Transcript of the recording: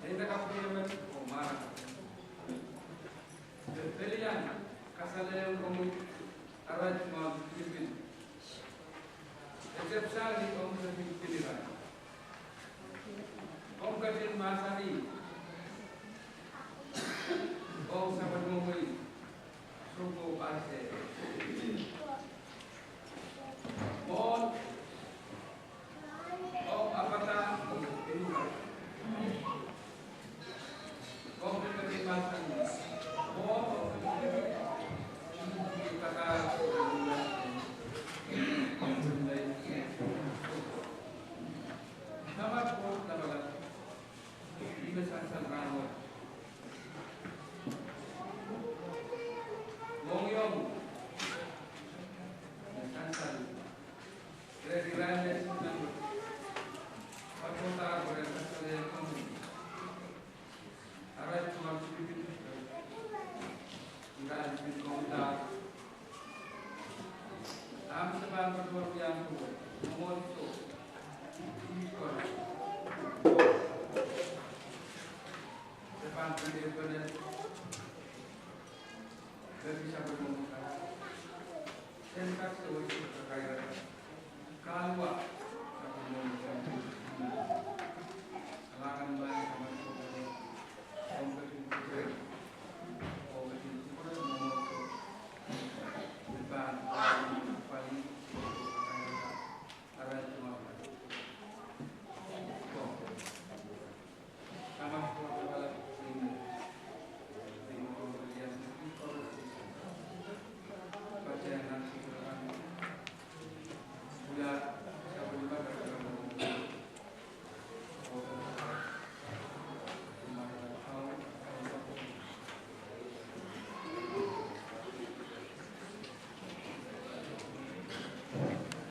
Ainda kapilian o mara. Pilihan kasalayan kamu araj mau Filipin. Setiap kali kamu lebih pilihan. Kamu kajian masa ini. Kamu sahabat mengui. Suku ase. Bon. Oh apatah pilihan. Kamu kajian masa ini. Bon. Kata nama pun nama ini sangat ramai. Mongyong sangat kira-kira dengan kota berada di kampung. Arah cuma sedikit, tidak di kota. Am sebab berdua yang tua, nomor itu, depan pendirian bisa berkomunikasi, sentak sesuatu terkait kalwa.